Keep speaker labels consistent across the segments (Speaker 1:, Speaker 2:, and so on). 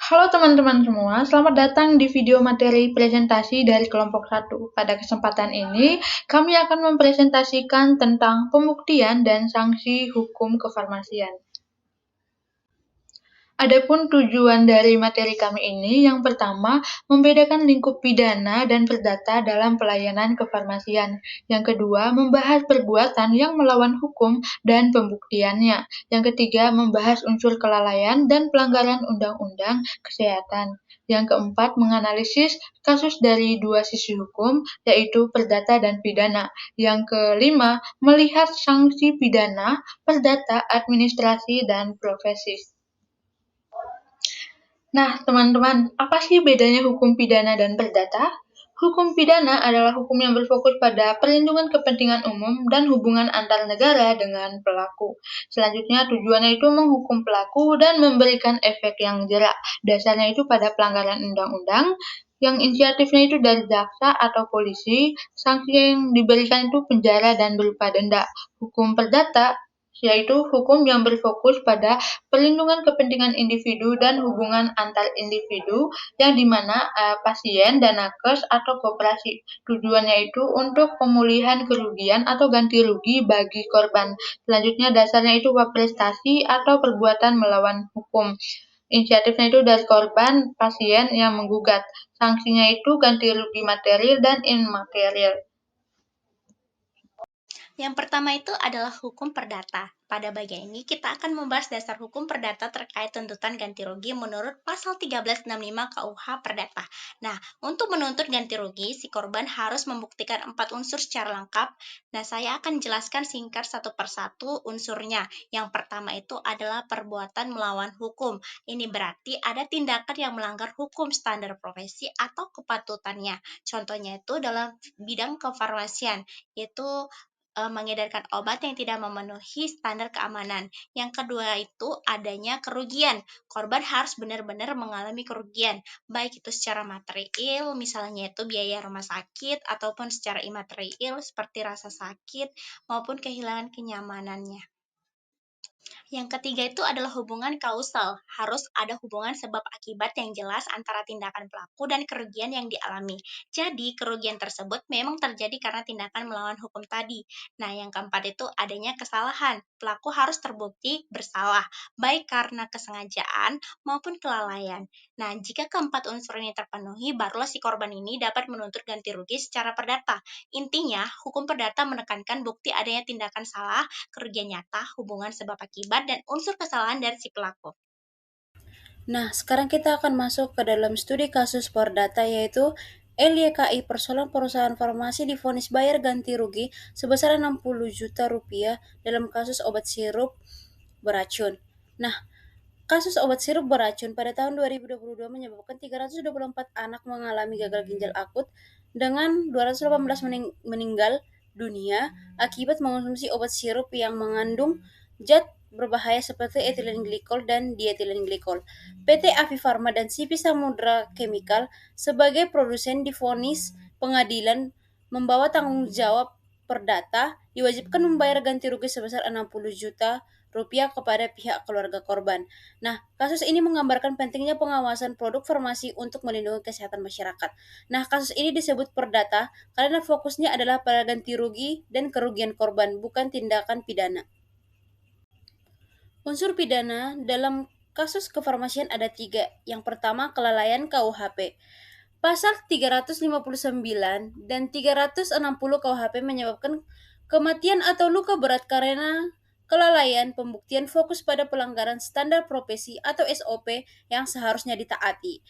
Speaker 1: Halo teman-teman semua, selamat datang di video materi presentasi dari kelompok 1. Pada kesempatan ini, kami akan mempresentasikan tentang pembuktian dan sanksi hukum kefarmasian. Adapun tujuan dari materi kami ini, yang pertama, membedakan lingkup pidana dan perdata dalam pelayanan kefarmasian. Yang kedua, membahas perbuatan yang melawan hukum dan pembuktiannya. Yang ketiga, membahas unsur kelalaian dan pelanggaran undang-undang kesehatan. Yang keempat, menganalisis kasus dari dua sisi hukum, yaitu perdata dan pidana. Yang kelima, melihat sanksi pidana, perdata, administrasi, dan profesi. Nah, teman-teman, apa sih bedanya hukum pidana dan perdata? Hukum pidana adalah hukum yang berfokus pada perlindungan kepentingan umum dan hubungan antar negara dengan pelaku. Selanjutnya, tujuannya itu menghukum pelaku dan memberikan efek yang jerak. Dasarnya itu pada pelanggaran undang-undang, yang inisiatifnya itu dari jaksa atau polisi, sanksi yang diberikan itu penjara dan berupa denda. Hukum perdata yaitu hukum yang berfokus pada perlindungan kepentingan individu dan hubungan antar individu yang dimana pasien dan nakes atau koperasi. Tujuannya itu untuk pemulihan kerugian atau ganti rugi bagi korban. Selanjutnya dasarnya itu prestasi atau perbuatan melawan hukum. Inisiatifnya itu dari korban, pasien yang menggugat. Sanksinya itu ganti rugi material dan imaterial.
Speaker 2: Yang pertama itu adalah hukum perdata. Pada bagian ini kita akan membahas dasar hukum perdata terkait tuntutan ganti rugi menurut pasal 1365 KUH Perdata. Nah, untuk menuntut ganti rugi, si korban harus membuktikan 4 unsur secara lengkap. Nah, saya akan jelaskan singkat satu persatu unsurnya. Yang pertama itu adalah perbuatan melawan hukum. Ini berarti ada tindakan yang melanggar hukum standar profesi atau kepatutannya. Contohnya itu dalam bidang kefarmasian, yaitu mengedarkan obat yang tidak memenuhi standar keamanan. Yang kedua itu adanya kerugian. Korban harus benar-benar mengalami kerugian, baik itu secara material, misalnya itu biaya rumah sakit, ataupun secara imaterial seperti rasa sakit maupun kehilangan kenyamanannya. Yang ketiga itu adalah hubungan kausal. Harus ada hubungan sebab akibat yang jelas antara tindakan pelaku dan kerugian yang dialami. Jadi, kerugian tersebut memang terjadi karena tindakan melawan hukum tadi. Nah, yang keempat itu adanya kesalahan. Pelaku harus terbukti bersalah, baik karena kesengajaan maupun kelalaian. Nah, jika keempat unsur ini terpenuhi, barulah si korban ini dapat menuntut ganti rugi secara perdata. Intinya, hukum perdata menekankan bukti adanya tindakan salah, kerugian nyata, hubungan sebab akibat, dan unsur kesalahan dari si pelaku.
Speaker 3: Nah, sekarang kita akan masuk ke dalam studi kasus perdata yaitu LYKI persoalan perusahaan farmasi divonis bayar ganti rugi sebesar 60 juta rupiah dalam kasus obat sirup beracun. Nah, kasus obat sirup beracun pada tahun 2022 menyebabkan 324 anak mengalami gagal ginjal akut dengan 218 meninggal dunia akibat mengonsumsi obat sirup yang mengandung zat berbahaya seperti etilen glikol dan dietilen glikol. PT Avi Farma dan CP Samudra Chemical sebagai produsen divonis pengadilan membawa tanggung jawab perdata diwajibkan membayar ganti rugi sebesar 60 juta rupiah kepada pihak keluarga korban. Nah, kasus ini menggambarkan pentingnya pengawasan produk farmasi untuk melindungi kesehatan masyarakat. Nah, kasus ini disebut perdata karena fokusnya adalah pada ganti rugi dan kerugian korban, bukan tindakan pidana. Unsur pidana dalam kasus kefarmasian ada 3. Yang pertama, kelalaian KUHP. Pasal 359 dan 360 KUHP menyebabkan kematian atau luka berat karena kelalaian pembuktian fokus pada pelanggaran standar profesi atau SOP yang seharusnya ditaati.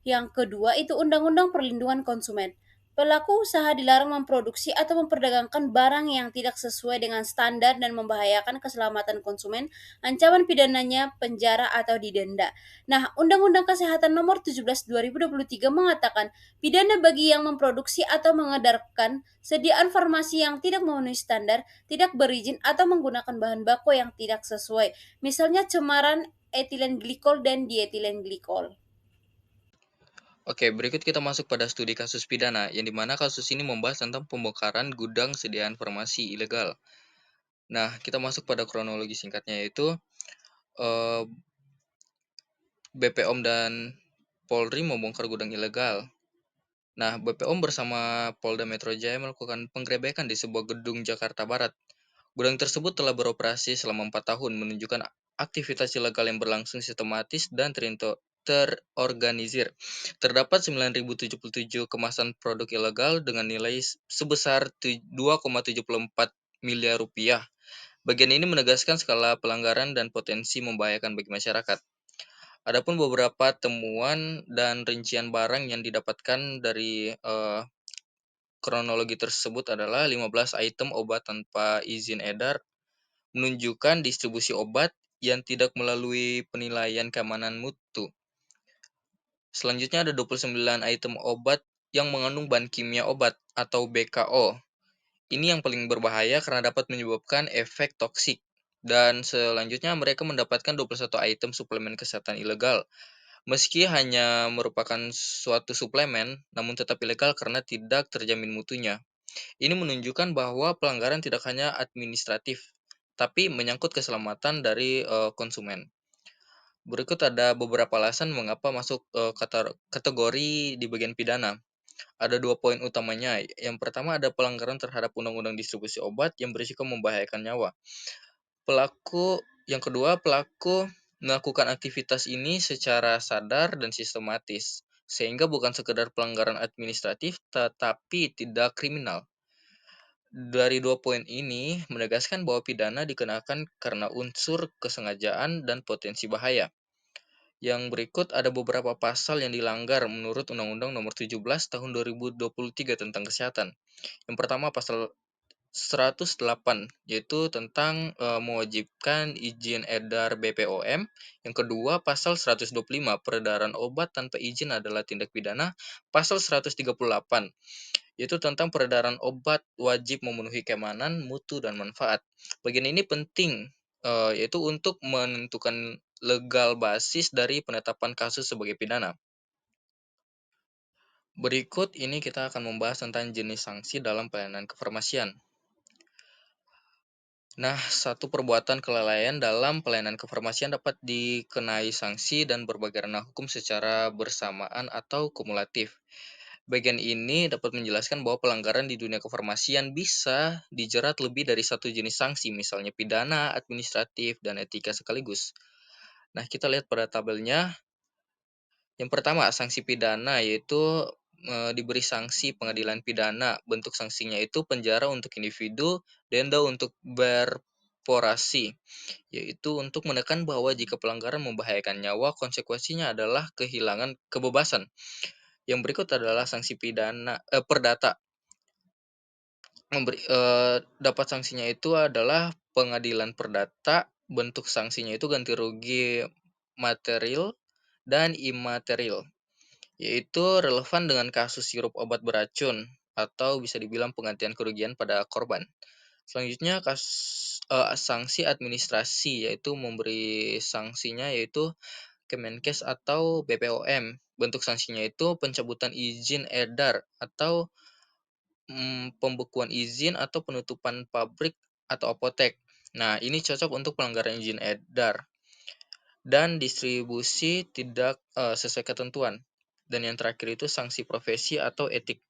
Speaker 3: Yang kedua itu Undang-Undang Perlindungan Konsumen. Pelaku usaha dilarang memproduksi atau memperdagangkan barang yang tidak sesuai dengan standar dan membahayakan keselamatan konsumen, ancaman pidananya penjara atau didenda. Nah, Undang-Undang Kesehatan Nomor 17 2023 mengatakan pidana bagi yang memproduksi atau mengedarkan sediaan farmasi yang tidak memenuhi standar, tidak berizin atau menggunakan bahan baku yang tidak sesuai, misalnya cemaran etilen glikol dan dietilen glikol.
Speaker 4: Oke, berikut kita masuk pada studi kasus pidana, yang dimana kasus ini membahas tentang pembongkaran gudang sediaan farmasi ilegal. Nah, kita masuk pada kronologi singkatnya yaitu BPOM dan Polri membongkar gudang ilegal. Nah, BPOM bersama Polda Metro Jaya melakukan penggerebekan di sebuah gedung Jakarta Barat. Gudang tersebut telah beroperasi selama 4 tahun, menunjukkan aktivitas ilegal yang berlangsung sistematis dan terorganisir. Terdapat 9.077 kemasan produk ilegal dengan nilai sebesar 2,74 miliar rupiah. Bagian ini menegaskan skala pelanggaran dan potensi membahayakan bagi masyarakat. Adapun beberapa temuan dan rincian barang yang didapatkan dari kronologi tersebut adalah 15 item obat tanpa izin edar, menunjukkan distribusi obat yang tidak melalui penilaian keamanan mutu. Selanjutnya ada 29 item obat yang mengandung bahan kimia obat atau BKO. Ini yang paling berbahaya karena dapat menyebabkan efek toksik. Dan selanjutnya mereka mendapatkan 21 item suplemen kesehatan ilegal. Meski hanya merupakan suatu suplemen, namun tetap ilegal karena tidak terjamin mutunya. Ini menunjukkan bahwa pelanggaran tidak hanya administratif, tapi menyangkut keselamatan dari konsumen. Berikut ada beberapa alasan mengapa masuk kategori di bagian pidana. Ada 2 poin utamanya. Yang pertama ada pelanggaran terhadap Undang-Undang Distribusi Obat yang berisiko membahayakan nyawa. Yang kedua, pelaku melakukan aktivitas ini secara sadar dan sistematis, sehingga bukan sekedar pelanggaran administratif tetapi tidak kriminal. Dari 2 poin ini menegaskan bahwa pidana dikenakan karena unsur kesengajaan dan potensi bahaya. Yang berikut ada beberapa pasal yang dilanggar menurut Undang-Undang Nomor 17 Tahun 2023 tentang Kesehatan. Yang pertama pasal 108 yaitu tentang mewajibkan izin edar BPOM. Yang kedua pasal 125 peredaran obat tanpa izin adalah tindak pidana. Pasal 138 yaitu tentang peredaran obat wajib memenuhi keamanan, mutu, dan manfaat. Bagian ini penting yaitu untuk menentukan legal basis dari penetapan kasus sebagai pidana. Berikut ini kita akan membahas tentang jenis sanksi dalam pelayanan kefarmasian. Nah, satu perbuatan kelalaian dalam pelayanan kefarmasian dapat dikenai sanksi dan berbagai ranah hukum secara bersamaan atau kumulatif. Bagian ini dapat menjelaskan bahwa pelanggaran di dunia kefarmasian bisa dijerat lebih dari satu jenis sanksi, misalnya pidana, administratif, dan etika sekaligus. Nah, kita lihat pada tabelnya. Yang pertama, sanksi pidana yaitu diberi sanksi pengadilan pidana. Bentuk sanksinya itu penjara untuk individu, denda untuk berporasi, yaitu untuk menekan bahwa jika pelanggaran membahayakan nyawa, konsekuensinya adalah kehilangan kebebasan. Yang berikut adalah sanksi pidana perdata. Dapat sanksinya itu adalah pengadilan perdata. Bentuk sanksinya itu ganti rugi material dan imaterial, yaitu relevan dengan kasus sirup obat beracun atau bisa dibilang penggantian kerugian pada korban. Selanjutnya sanksi administrasi yaitu memberi sanksinya yaitu Kemenkes atau BPOM. Bentuk sanksinya itu pencabutan izin edar atau pembekuan izin atau penutupan pabrik atau apotek. Nah, ini cocok untuk pelanggaran izin edar dan distribusi tidak sesuai ketentuan. Dan yang terakhir itu sanksi profesi atau etik,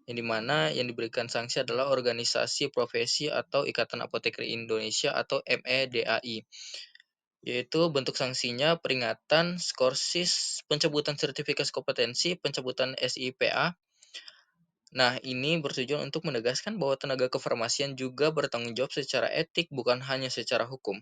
Speaker 4: yang dimana yang diberikan sanksi adalah organisasi profesi atau Ikatan Apoteker Indonesia atau MEDAI, yaitu bentuk sanksinya peringatan, skorsis, pencabutan sertifikat kompetensi, pencabutan SIPA. Nah, ini bertujuan untuk menegaskan bahwa tenaga kefarmasian juga bertanggung jawab secara etik, bukan hanya secara hukum.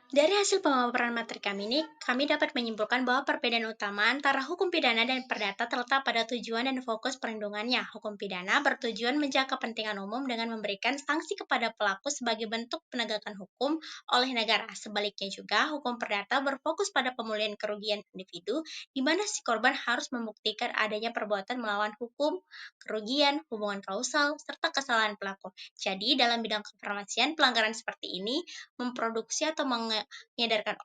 Speaker 2: Dari hasil pemaparan materi kami ini, kami dapat menyimpulkan bahwa perbedaan utama antara hukum pidana dan perdata terletak pada tujuan dan fokus perlindungannya. Hukum pidana bertujuan menjaga kepentingan umum dengan memberikan sanksi kepada pelaku sebagai bentuk penegakan hukum oleh negara. Sebaliknya juga, hukum perdata berfokus pada pemulihan kerugian individu, di mana si korban harus membuktikan adanya perbuatan melawan hukum, kerugian, hubungan kausal, serta kesalahan pelaku. Jadi, dalam bidang kefarmasian, pelanggaran seperti ini memproduksi atau mengedarkan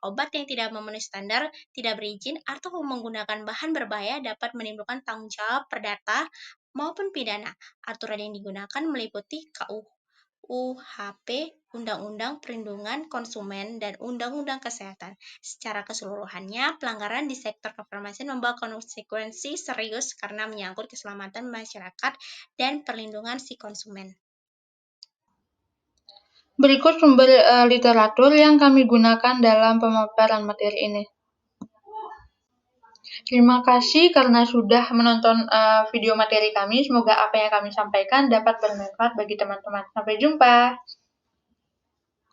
Speaker 2: obat yang tidak memenuhi standar, tidak berizin, atau menggunakan bahan berbahaya dapat menimbulkan tanggung jawab perdata maupun pidana. Aturan yang digunakan meliputi KUH KUHP, Undang-Undang Perlindungan Konsumen, dan Undang-Undang Kesehatan. Secara keseluruhannya, pelanggaran di sektor kefarmasian membawa konsekuensi serius karena menyangkut keselamatan masyarakat dan perlindungan si konsumen.
Speaker 1: Berikut sumber literatur yang kami gunakan dalam pemaparan materi ini. Terima kasih karena sudah menonton video materi kami. Semoga apa yang kami sampaikan dapat bermanfaat bagi teman-teman. Sampai jumpa.